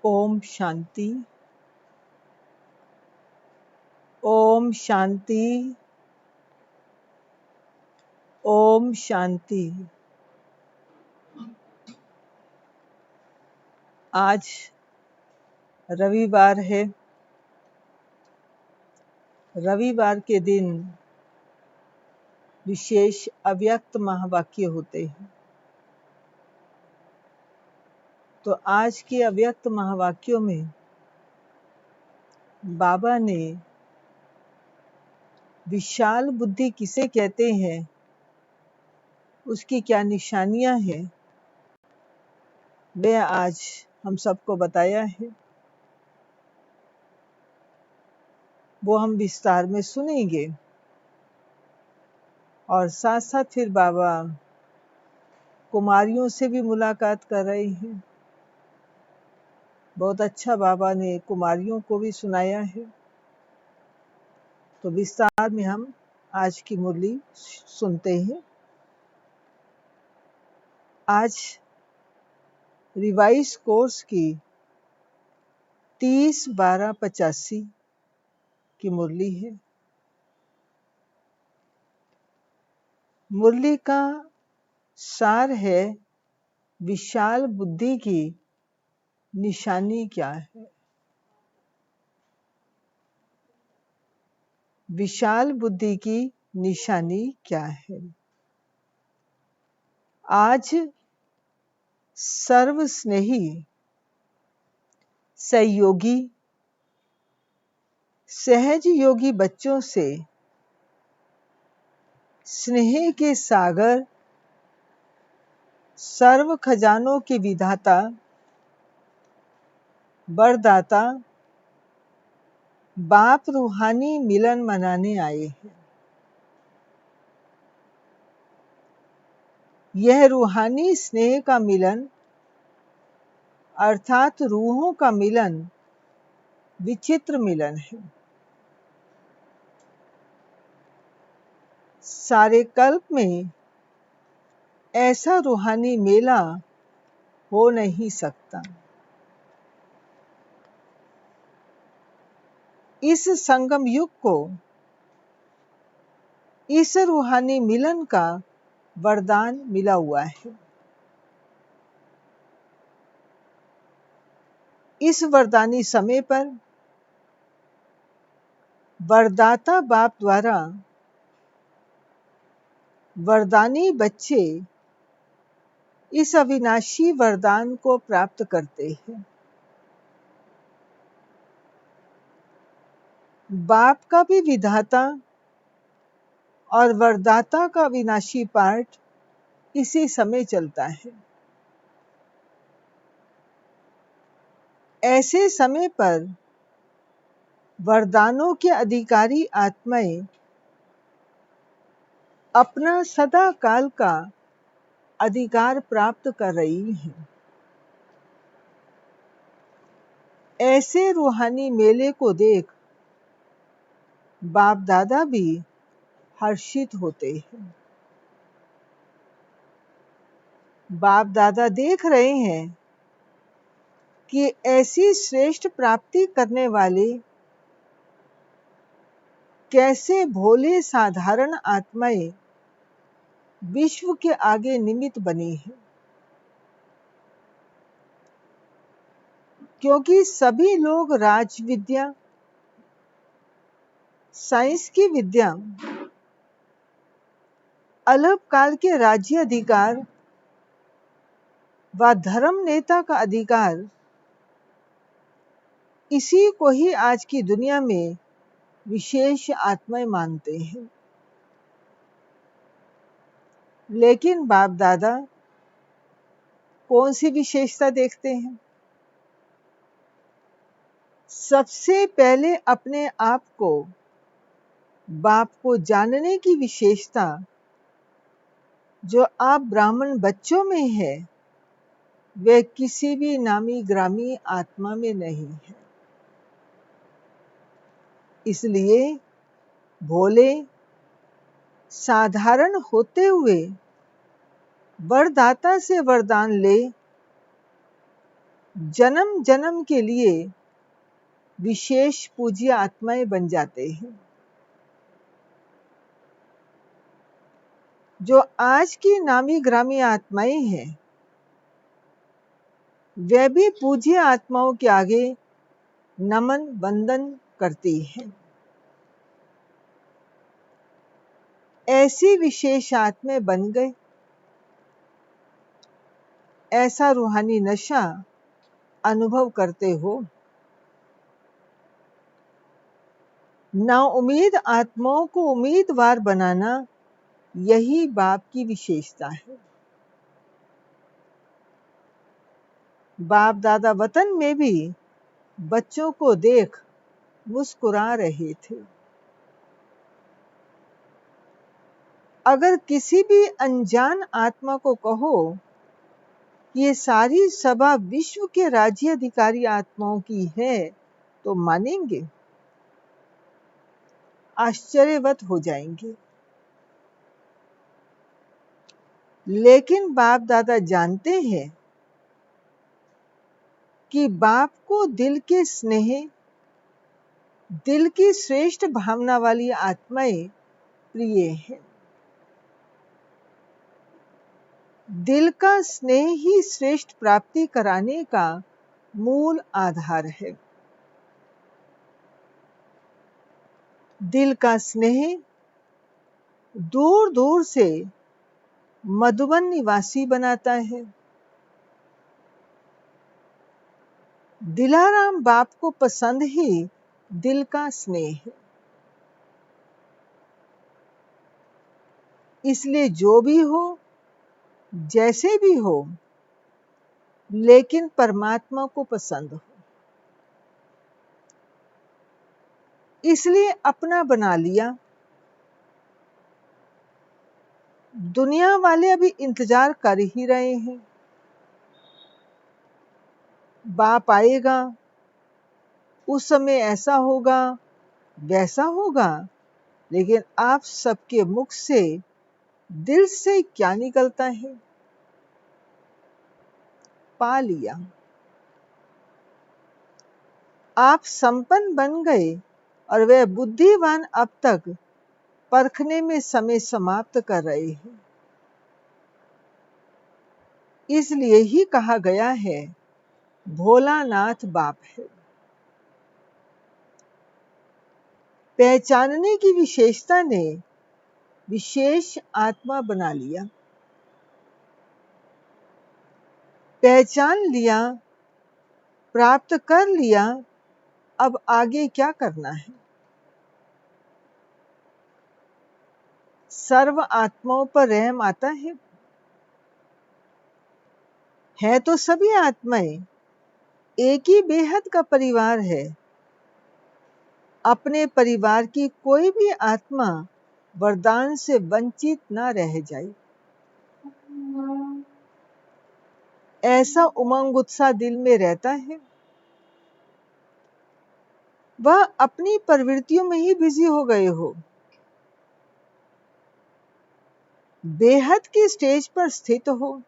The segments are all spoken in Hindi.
ओम शांति। ओम शांति। ओम शांति। आज रविवार है। रविवार के दिन विशेष अव्यक्त महावाक्य होते हैं। तो आज के अव्यक्त महावाक्यों में बाबा ने विशाल बुद्धि किसे कहते हैं, उसकी क्या निशानियां हैं, वह आज हम सबको बताया है। वो हम विस्तार में सुनेंगे और साथ साथ फिर बाबा कुमारियों से भी मुलाकात कर रहे हैं। बहुत अच्छा बाबा ने कुमारियों को भी सुनाया है। तो विस्तार में हम आज की मुरली सुनते हैं। आज रिवाइज कोर्स की 30-12-85 की मुरली है। मुरली का सार है, विशाल बुद्धि की निशानी क्या है। विशाल बुद्धि की निशानी क्या है। आज सर्वस्नेही, सहयोगी, सहज योगी बच्चों से स्नेह के सागर, सर्व खजानों के विधाता, वरदाता बाप रूहानी मिलन मनाने आए हैं। यह रूहानी स्नेह का मिलन अर्थात रूहों का मिलन विचित्र मिलन है। सारे कल्प में ऐसा रूहानी मेला हो नहीं सकता। इस संगम युग को इस रूहानी मिलन का वरदान मिला हुआ है। इस वरदानी समय पर वरदाता बाप द्वारा वरदानी बच्चे इस अविनाशी वरदान को प्राप्त करते हैं। बाप का भी विधाता और वरदाता का अविनाशी पाठ इसी समय चलता है। ऐसे समय पर वरदानों के अधिकारी आत्माएं अपना सदा काल का अधिकार प्राप्त कर रही हैं। ऐसे रूहानी मेले को देख बाप दादा भी हर्षित होते हैं। बाप दादा देख रहे हैं कि ऐसी श्रेष्ठ प्राप्ति करने वाले कैसे भोले साधारण आत्माएं विश्व के आगे निमित्त बनी है। क्योंकि सभी लोग राज विद्या, साइंस की विद्या, अलग काल के राज्य अधिकार व धर्म नेता का अधिकार, इसी को ही आज की दुनिया में विशेष आत्माएं मानते हैं। लेकिन बाप दादा कौन सी विशेषता देखते हैं? सबसे पहले अपने आप को बाप को जानने की विशेषता जो आप ब्राह्मण बच्चों में है, वह किसी भी नामी ग्रामी आत्मा में नहीं है। इसलिए भोले साधारण होते हुए वरदाता से वरदान ले जन्म जन्म के लिए विशेष पूज्य आत्माएं बन जाते हैं। जो आज की नामी ग्रामी आत्माएं हैं, वे भी पूज्य आत्माओं के आगे नमन वंदन करती हैं। ऐसी विशेष आत्माएं बन गए। ऐसा रूहानी नशा अनुभव करते हो। नाउम्मीद आत्माओं को उम्मीदवार बनाना, यही बाप की विशेषता है। बाप दादा वतन में भी बच्चों को देख मुस्कुरा रहे थे। अगर किसी भी अनजान आत्मा को कहो कि ये सारी सभा विश्व के राज्य अधिकारी आत्माओं की है, तो मानेंगे? आश्चर्यवत हो जाएंगे। लेकिन बाप दादा जानते हैं कि बाप को दिल के स्नेह, दिल की श्रेष्ठ भावना वाली आत्माएं प्रिय है। दिल का स्नेह ही श्रेष्ठ प्राप्ति कराने का मूल आधार है। दिल का स्नेह दूर दूर से मधुबन निवासी बनाता है। दिलाराम बाप को पसंद ही दिल का स्नेह है। इसलिए जो भी हो, जैसे भी हो, लेकिन परमात्मा को पसंद हो। इसलिए अपना बना लिया। दुनिया वाले अभी इंतजार कर ही रहे हैं। बाप आएगा, उस समय ऐसा होगा, वैसा होगा, लेकिन आप सबके मुख से, दिल से क्या निकलता है? पा लिया। आप संपन्न बन गए और वह बुद्धिवान अब तक परखने में समय समाप्त कर रहे हैं। इसलिए ही कहा गया है, भोलानाथ बाप है। पहचानने की विशेषता ने विशेष आत्मा बना लिया। पहचान लिया, प्राप्त कर लिया, अब आगे क्या करना है? सर्व आत्माओं पर रहम आता है तो सभी आत्माएं एक ही बेहद का परिवार है। अपने परिवार की कोई भी आत्मा वरदान से वंचित न रह जाए, ऐसा उमंग उत्साह दिल में रहता है। वह अपनी प्रवृत्तियों में ही बिजी हो गए हो। बेहद की स्टेज पर स्थित हो।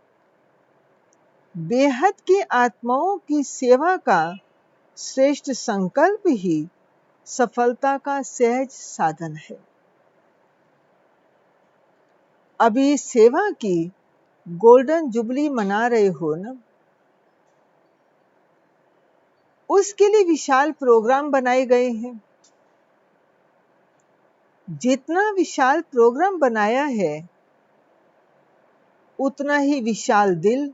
बेहद की आत्माओं की सेवा का श्रेष्ठ संकल्प ही सफलता का सहज साधन है। अभी सेवा की गोल्डन जुबली मना रहे हो ना? उसके लिए विशाल प्रोग्राम बनाए गए हैं। जितना विशाल प्रोग्राम बनाया है, उतना ही विशाल दिल,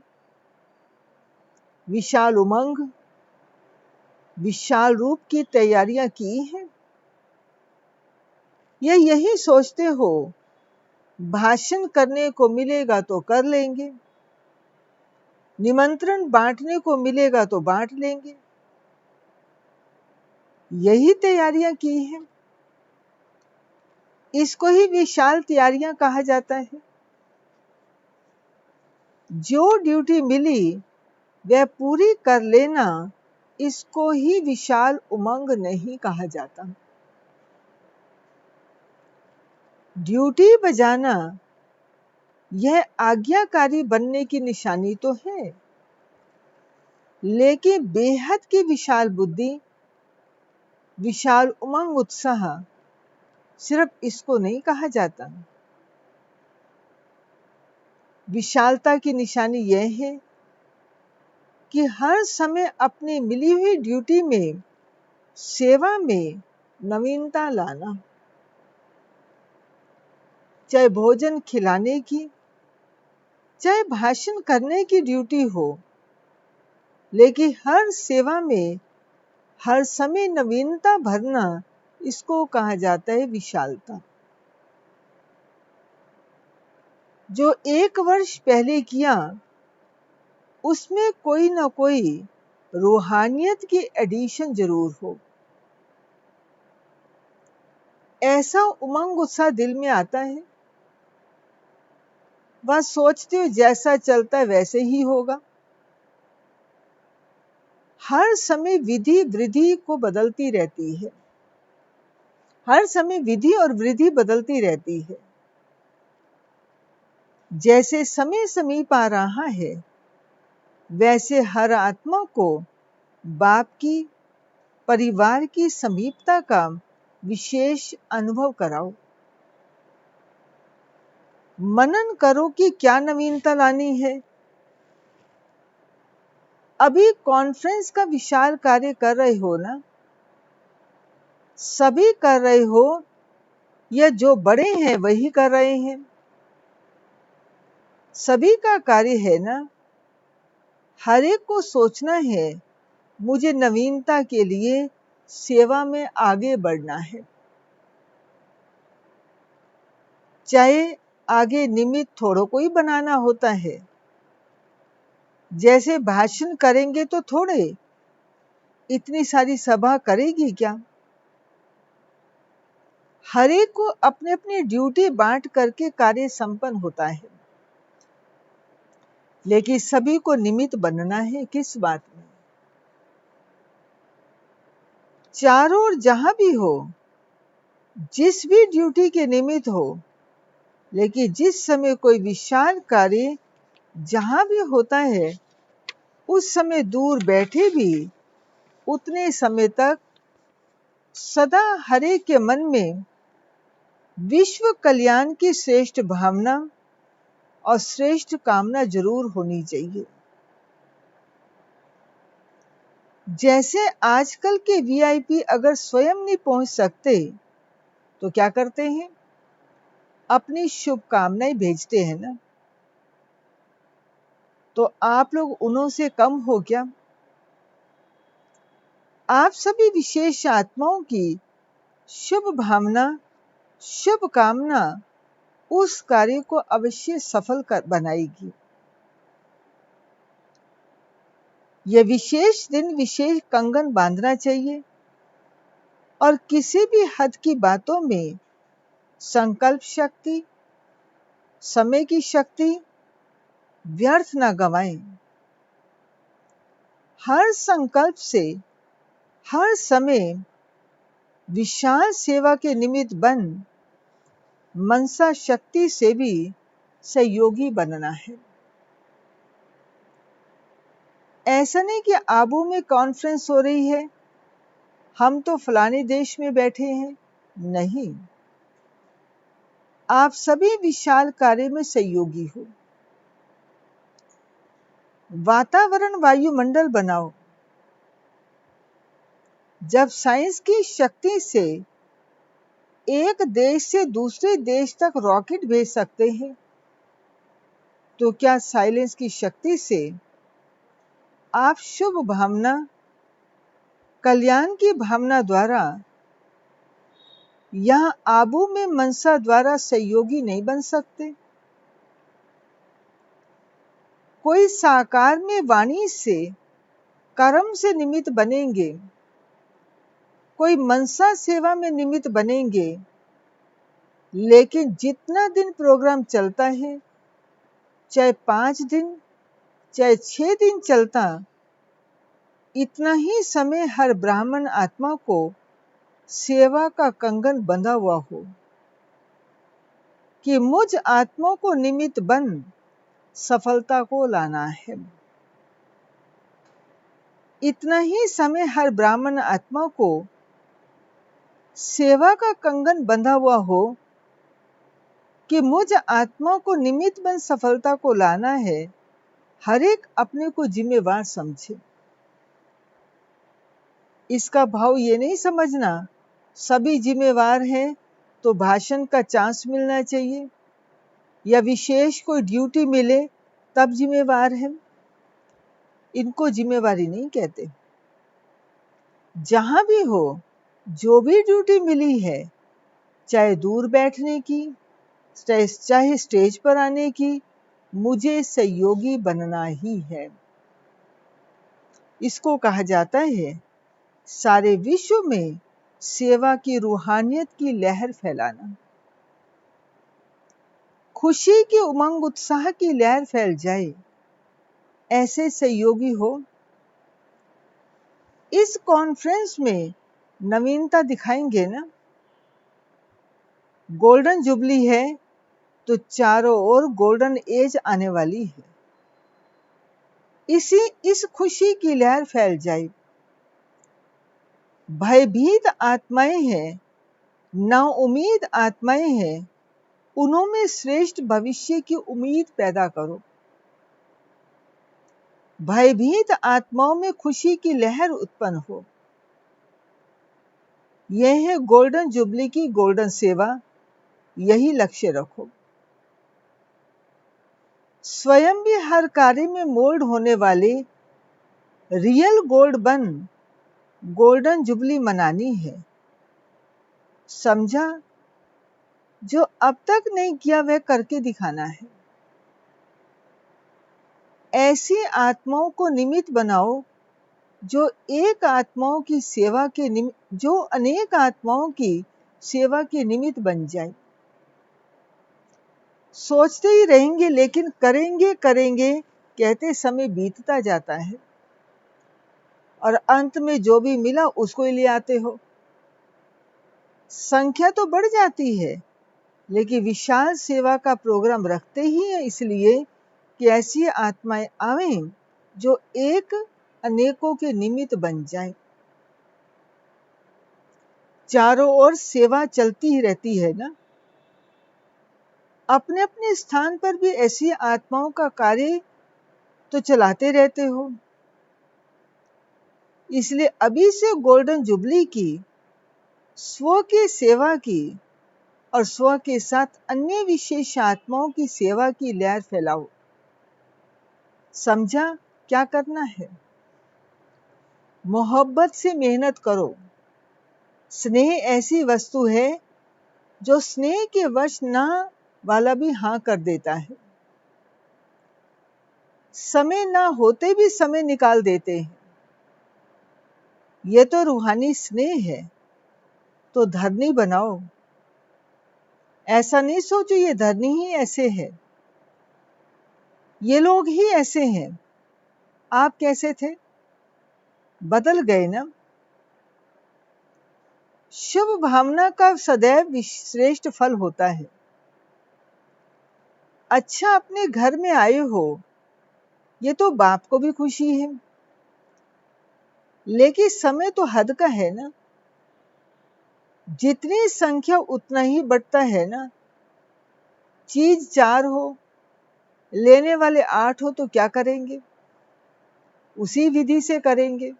विशाल उमंग, विशाल रूप की तैयारियां की हैं। यही सोचते हो, भाषण करने को मिलेगा तो कर लेंगे, निमंत्रण बांटने को मिलेगा तो बांट लेंगे। यही तैयारियां की हैं। इसको ही विशाल तैयारियां कहा जाता है। जो ड्यूटी मिली वह पूरी कर लेना, इसको ही विशाल उमंग नहीं कहा जाता। ड्यूटी बजाना यह आज्ञाकारी बनने की निशानी तो है। लेकिन बेहद की विशाल बुद्धि, विशाल उमंग उत्साह सिर्फ इसको नहीं कहा जाता। विशालता की निशानी यह है कि हर समय अपनी मिली हुई ड्यूटी में, सेवा में नवीनता लाना। चाहे भोजन खिलाने की, चाहे भाषण करने की ड्यूटी हो, लेकिन हर सेवा में हर समय नवीनता भरना, इसको कहा जाता है विशालता। जो 1 वर्ष पहले किया, उसमें कोई ना कोई रूहानियत की एडिशन जरूर हो। ऐसा उमंग उत्साह दिल में आता है, वह सोचते हो जैसा चलता है वैसे ही होगा। हर समय विधि वृद्धि को बदलती रहती है, हर समय विधि और वृद्धि बदलती रहती है। जैसे समय समीप आ रहा है, वैसे हर आत्मा को बाप की, परिवार की समीपता का विशेष अनुभव कराओ। मनन करो कि क्या नवीनता लानी है। अभी कॉन्फ्रेंस का विशाल कार्य कर रहे हो ना, सभी कर रहे हो या जो बड़े हैं वही कर रहे हैं, सभी का कार्य है ना। हर एक को सोचना है मुझे नवीनता के लिए सेवा में आगे बढ़ना है। चाहे आगे निमित्त थोड़ों को ही बनाना होता है। जैसे भाषण करेंगे तो थोड़े, इतनी सारी सभा करेगी क्या। हर एक को अपने अपनी ड्यूटी बांट करके कार्य संपन्न होता है, लेकिन सभी को निमित्त बनना है किस बात में। चारों ओर जहां भी हो, जिस भी ड्यूटी के निमित्त हो, लेकिन जिस समय कोई विशाल कार्य जहां भी होता है, उस समय दूर बैठे भी उतने समय तक सदा हर एक के मन में विश्व कल्याण की श्रेष्ठ भावना और श्रेष्ठ कामना जरूर होनी चाहिए। जैसे आजकल के वीआईपी अगर स्वयं नहीं पहुंच सकते तो क्या करते हैं, अपनी शुभकामनाएं भेजते हैं ना। तो आप लोग उन्हों से कम हो क्या। आप सभी विशेष आत्माओं की शुभ भावना, शुभ कामना उस कार्य को अवश्य सफल बनाएगी। यह विशेष दिन विशेष कंगन बांधना चाहिए और किसी भी हद की बातों में संकल्प शक्ति, समय की शक्ति व्यर्थ न गवाएं। हर संकल्प से, हर समय विशाल सेवा के निमित्त बन मनसा शक्ति से भी सहयोगी बनना है। ऐसा नहीं कि आबू में कॉन्फ्रेंस हो रही है, हम तो फलाने देश में बैठे हैं, नहीं। आप सभी विशाल कार्य में सहयोगी हो। वातावरण वायुमंडल बनाओ। जब साइंस की शक्ति से एक देश से दूसरे देश तक रॉकेट भेज सकते हैं, तो क्या साइलेंस की शक्ति से आप शुभ भावना, कल्याण की भावना द्वारा यहां आबू में मनसा द्वारा सहयोगी नहीं बन सकते। कोई साकार में वाणी से, कर्म से निमित्त बनेंगे, कोई मनसा सेवा में निमित्त बनेंगे, लेकिन जितना दिन प्रोग्राम चलता है, चाहे 5 दिन, चाहे 6 दिन चलता, इतना ही समय हर ब्राह्मण आत्मा को सेवा का कंगन बंधा हुआ हो कि मुझ आत्मा को निमित्त बन सफलता को लाना है। इतना ही समय हर ब्राह्मण आत्मा को सेवा का कंगन बंधा हुआ हो कि मुझ आत्मा को निमित्त बन सफलता को लाना है, हर एक अपने को जिम्मेवार समझे। इसका भाव ये नहीं समझना सभी जिम्मेवार हैं तो भाषण का चांस मिलना चाहिए या विशेष कोई ड्यूटी मिले तब जिम्मेवार है। इनको जिम्मेवारी नहीं कहते। जहां भी हो, जो भी ड्यूटी मिली है, चाहे दूर बैठने की, चाहे स्टेज पर आने की, मुझे सहयोगी बनना ही है। इसको कहा जाता है सारे विश्व में सेवा की रूहानियत की लहर फैलाना। खुशी की उमंग उत्साह की लहर फैल जाए, ऐसे सहयोगी हो। इस कॉन्फ्रेंस में नवीनता दिखाएंगे ना। गोल्डन जुबली है तो चारों ओर गोल्डन एज आने वाली है। इस खुशी की लहर फैल जाए। भयभीत आत्माएं हैं, नाउम्मीद आत्माएं हैं, उनमें श्रेष्ठ भविष्य की उम्मीद पैदा करो। भयभीत आत्माओं में खुशी की लहर उत्पन्न हो। यह है गोल्डन जुबली की गोल्डन सेवा। यही लक्ष्य रखो। स्वयं भी हर कार्य में मोल्ड होने वाले रियल गोल्ड बन गोल्डन जुबली मनानी है। समझा? जो अब तक नहीं किया वह करके दिखाना है। ऐसी आत्माओं को निमित्त बनाओ जो अनेक आत्माओं की सेवा के निमित्त बन जाए। सोचते ही रहेंगे लेकिन करेंगे करेंगे कहते समय बीतता जाता है और अंत में जो भी मिला उसको ही ले आते हो। संख्या तो बढ़ जाती है लेकिन विशाल सेवा का प्रोग्राम रखते ही है इसलिए कि ऐसी आत्माएं आवें जो एक अनेकों के निमित्त बन जाएं। चारों ओर सेवा चलती ही रहती है ना। अपने अपने स्थान पर भी ऐसी आत्माओं का कार्य तो चलाते रहते हो। इसलिए अभी से गोल्डन जुबली की, स्व की सेवा की और स्व के साथ अन्य विशेष आत्माओं की सेवा की लहर फैलाओ। समझा क्या करना है? मोहब्बत से मेहनत करो। स्नेह ऐसी वस्तु है जो स्नेह के वश ना वाला भी हाँ कर देता है। समय ना होते भी समय निकाल देते हैं। ये तो रूहानी स्नेह है। तो धरनी बनाओ। ऐसा नहीं सोचो ये धरनी ही ऐसे है, ये लोग ही ऐसे हैं। आप कैसे थे? बदल गए ना। शुभ भावना का सदैव श्रेष्ठ फल होता है। अच्छा अपने घर में आए हो, ये तो बाप को भी खुशी है, लेकिन समय तो हद का है ना। जितनी संख्या उतना ही बढ़ता है ना। चीज 4 हो, लेने वाले 8 हो तो क्या करेंगे? उसी विधि से करेंगे।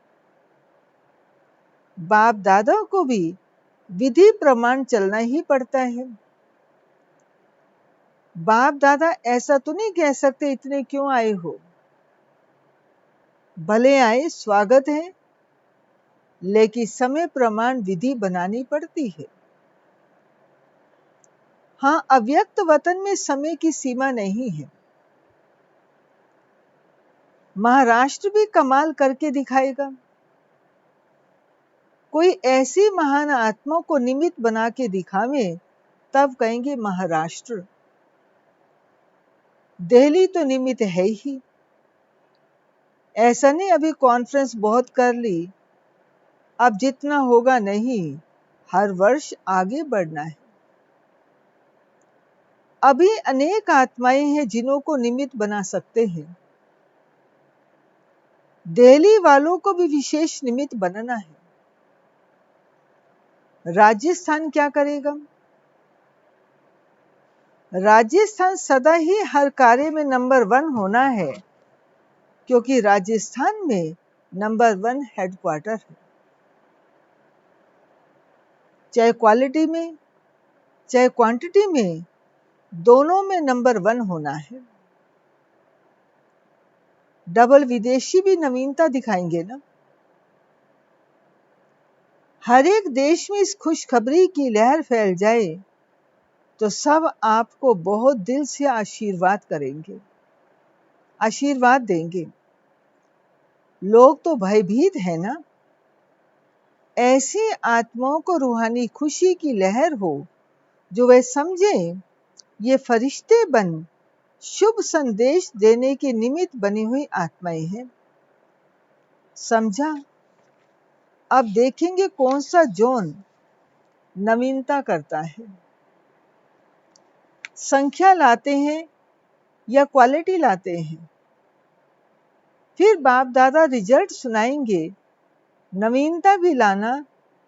बाप दादा को भी विधि प्रमाण चलना ही पड़ता है। बाप दादा ऐसा तो नहीं कह सकते इतने क्यों आए हो। भले आए, स्वागत है, लेकिन समय प्रमाण विधि बनानी पड़ती है। हाँ, अव्यक्त वतन में समय की सीमा नहीं है। महाराष्ट्र भी कमाल करके दिखाएगा। कोई ऐसी महान आत्मा को निमित्त बना के दिखावे तब कहेंगे महाराष्ट्र। दिल्ली तो निमित्त है ही। ऐसा नहीं अभी कॉन्फ्रेंस बहुत कर ली, अब जितना होगा नहीं, हर वर्ष आगे बढ़ना है। अभी अनेक आत्माएं हैं जिन्हों को निमित्त बना सकते हैं। दिल्ली वालों को भी विशेष निमित्त बनना है। राजस्थान क्या करेगा? राजस्थान सदा ही हर कार्य में नंबर 1 होना है, क्योंकि राजस्थान में नंबर 1 हेडक्वार्टर है। चाहे क्वालिटी में चाहे क्वांटिटी में, दोनों में नंबर 1 होना है। डबल विदेशी भी नवीनता दिखाएंगे ना। हर एक देश में इस खुशखबरी की लहर फैल जाए तो सब आपको बहुत दिल से आशीर्वाद करेंगे, आशीर्वाद देंगे। लोग तो भयभीत है ना। ऐसी आत्माओं को रूहानी खुशी की लहर हो, जो वे समझें ये फरिश्ते बन शुभ संदेश देने के निमित्त बनी हुई आत्माएं हैं। समझा? अब देखेंगे कौन सा जोन नवीनता करता है। संख्या लाते हैं या क्वालिटी लाते हैं। फिर बाप दादा रिजल्ट सुनाएंगे। नवीनता भी लाना,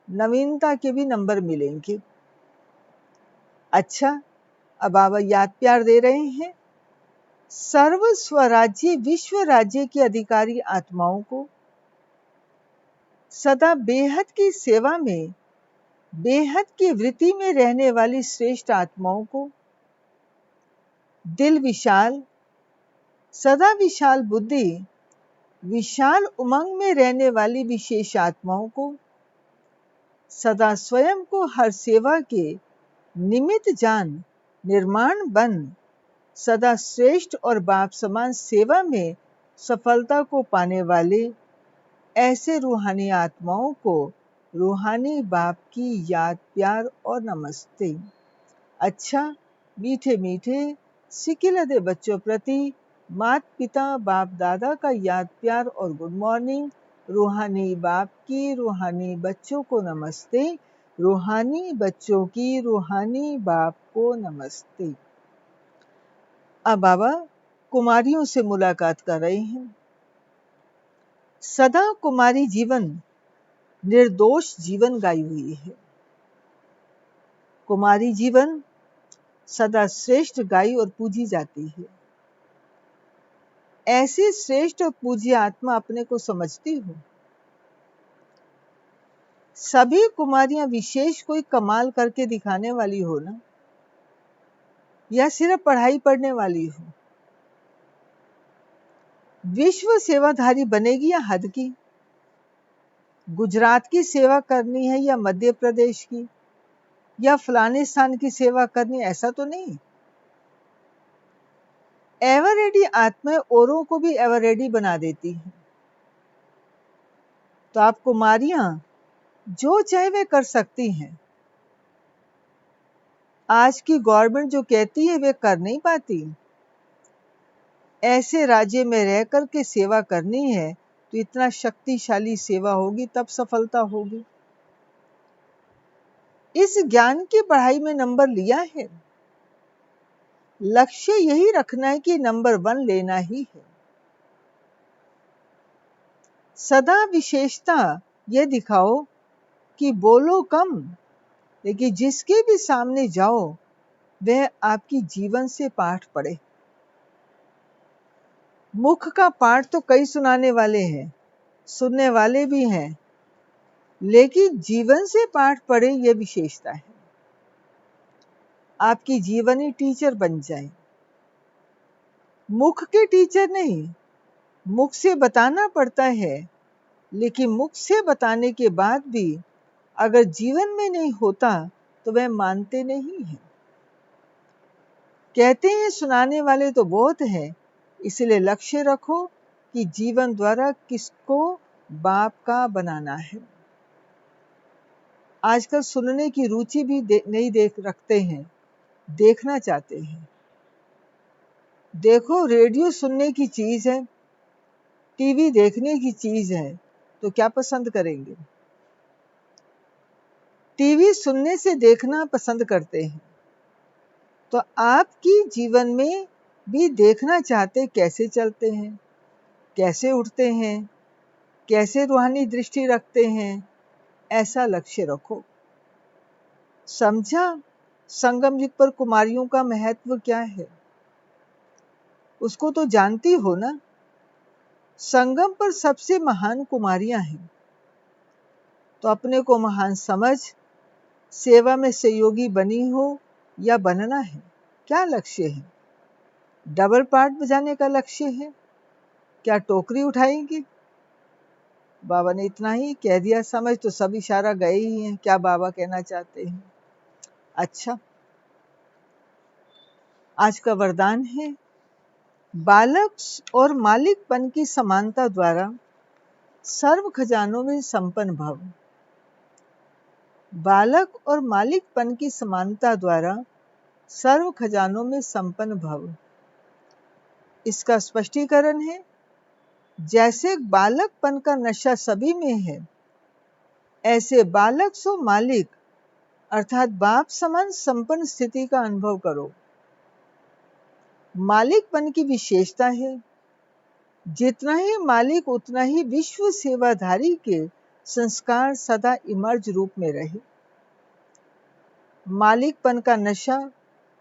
नवीनता के भी नंबर मिलेंगे। अच्छा, अब बाबा याद प्यार दे रहे हैं। सर्व स्वराज्य विश्व राज्य की अधिकारी आत्माओं को, सदा बेहद की सेवा में, बेहद की वृत्ति में रहने वाली श्रेष्ठ आत्माओं को, दिल विशाल, सदा विशाल बुद्धि, विशाल उमंग में रहने वाली विशेष आत्माओं को, सदा स्वयं को हर सेवा के निमित्त जान, निर्माण बन, सदा श्रेष्ठ और बाप समान सेवा में सफलता को पाने वाले ऐसे रूहानी आत्माओं को रूहानी बाप की याद प्यार और नमस्ते। अच्छा, मीठे मीठे सिकिलदे बच्चों प्रति माता पिता बाप दादा का याद प्यार और गुड मॉर्निंग। रूहानी बाप की रूहानी बच्चों को नमस्ते। रूहानी बच्चों की रूहानी बाप को नमस्ते। अब बाबा कुमारियों से मुलाकात कर रहे हैं। सदा कुमारी जीवन निर्दोष जीवन गाई हुई है। कुमारी जीवन सदा श्रेष्ठ गाई और पूजी जाती है। ऐसी श्रेष्ठ और पूज्य आत्मा अपने को समझती हो। सभी कुमारियां विशेष कोई कमाल करके दिखाने वाली हो ना, या सिर्फ पढ़ाई पढ़ने वाली हो। विश्व सेवाधारी बनेगी या हद की? गुजरात की सेवा करनी है या मध्य प्रदेश की, या फलाने स्थान की सेवा करनी, ऐसा तो नहीं। एवर रेडी आत्माएं औरों को भी एवर रेडी बना देती हैं। तो आप कुमारियां जो चाहे वे कर सकती हैं। आज की गवर्नमेंट जो कहती है वे कर नहीं पाती। ऐसे राज्य में रह कर के सेवा करनी है तो इतना शक्तिशाली सेवा होगी, तब सफलता होगी। इस ज्ञान की पढ़ाई में नंबर लिया है। लक्ष्य यही रखना है कि नंबर 1 लेना ही है। सदा विशेषता यह दिखाओ कि बोलो कम, लेकिन जिसके भी सामने जाओ वह आपकी जीवन से पाठ पढ़े। मुख का पाठ तो कई सुनाने वाले हैं, सुनने वाले भी हैं, लेकिन जीवन से पाठ पढ़े यह विशेषता है। आपकी जीवनी टीचर बन जाए। मुख के टीचर नहीं, मुख से बताना पड़ता है, लेकिन मुख से बताने के बाद भी अगर जीवन में नहीं होता तो वह मानते नहीं हैं। कहते हैं सुनाने वाले तो बहुत हैं, इसलिए लक्ष्य रखो कि जीवन द्वारा किसको बाप का बनाना है। आजकल सुनने की रुचि भी नहीं रखते हैं, देखना चाहते हैं। देखो, रेडियो सुनने की चीज है, टीवी देखने की चीज है, तो क्या पसंद करेंगे? टीवी सुनने से देखना पसंद करते हैं, तो आपकी जीवन में भी देखना चाहते कैसे चलते हैं, कैसे उठते हैं, कैसे रूहानी दृष्टि रखते हैं, ऐसा लक्ष्य रखो। समझा संगम युग पर कुमारियों का महत्व क्या है? उसको तो जानती हो ना। संगम पर सबसे महान कुमारियां हैं, तो अपने को महान समझ सेवा में सहयोगी बनी हो या बनना है? क्या लक्ष्य है? डबल पार्ट बजाने का लक्ष्य है? क्या टोकरी उठाएंगे? बाबा ने इतना ही कह दिया, समझ तो सब इशारा गए ही हैं क्या बाबा कहना चाहते हैं। अच्छा, आज का वरदान है, बालक और मालिकपन की समानता द्वारा सर्व खजानों में संपन्न भव। बालक और मालिकपन की समानता द्वारा सर्व खजानों में संपन्न भव। इसका स्पष्टीकरण है, जैसे बालकपन का नशा सभी में है, ऐसे बालक सो मालिक अर्थात बाप समान संपन्न स्थिति का अनुभव करो। मालिकपन की विशेषता है, जितना ही मालिक उतना ही विश्व सेवाधारी के संस्कार सदा इमर्ज रूप में रहे। मालिकपन का नशा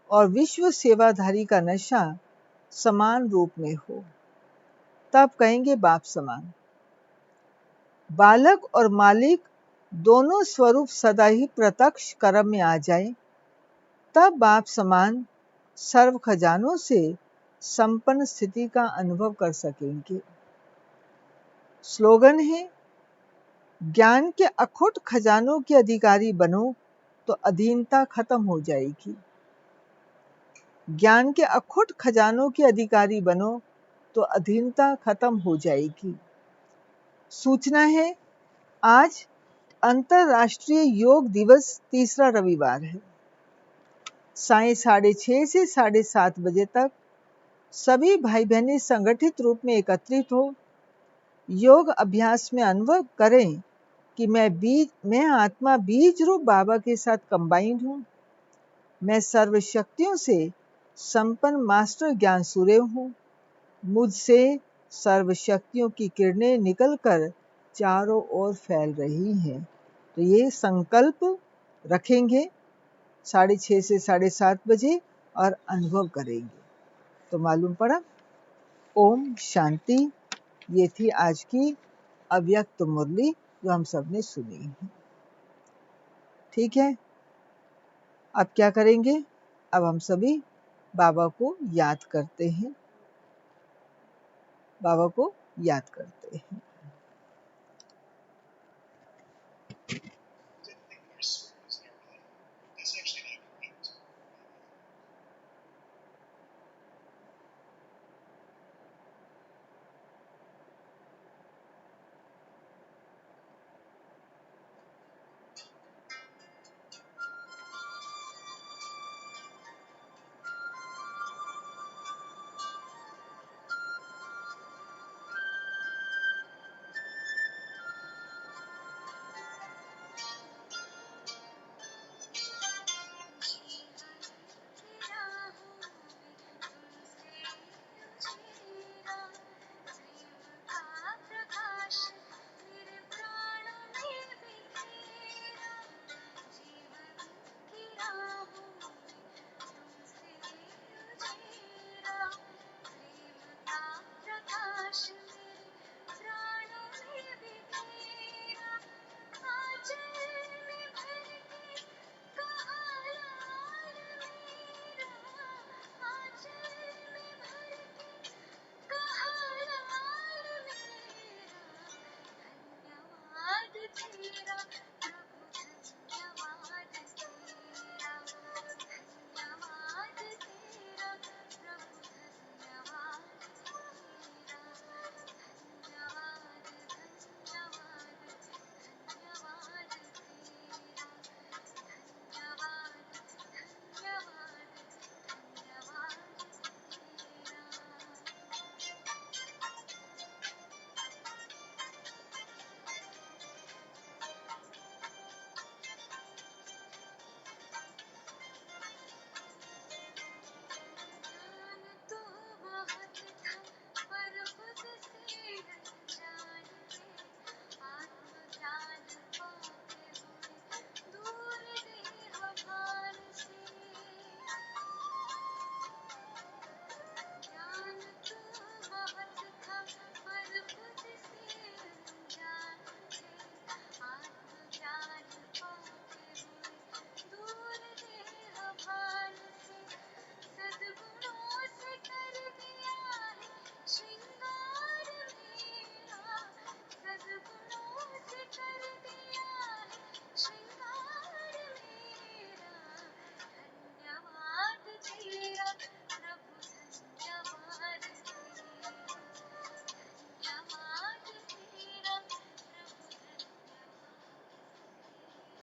और विश्व सेवाधारी का नशा समान रूप में हो, तब कहेंगे बाप समान। बालक और मालिक दोनों स्वरूप सदा ही प्रत्यक्ष कर्म में आ जाए, तब बाप समान सर्व खजानों से संपन्न स्थिति का अनुभव कर सकेंगे। स्लोगन है, ज्ञान के अखुट खजानों के अधिकारी बनो तो अधीनता खत्म हो जाएगी। ज्ञान के अखुट खजानों के अधिकारी बनो तो अधीनता खत्म हो जाएगी। सूचना है, आज अंतरराष्ट्रीय योग दिवस तीसरा रविवार है। सायं 6:30 से 7:30 बजे तक सभी भाई बहनें संगठित रूप में एकत्रित हो योग अभ्यास में अनुभव करें कि मैं आत्मा बीज रूप बाबा के साथ कंबाइंड हूँ। मैं सर्व शक्तियों से संपन्न मास्टर ज्ञान सूर्य हूँ। मुझसे सर्व शक्तियों की किरणें निकलकर चारों ओर फैल रही हैं। तो ये संकल्प रखेंगे 6:30 से 7:30 बजे और अनुभव करेंगे। तो मालूम पड़ा। ओम शांति। ये थी आज की अव्यक्त मुरली जो हम सब ने सुनी है। ठीक है, अब क्या करेंगे? अब हम सभी बाबा को याद करते हैं। बाबा को याद करते हैं।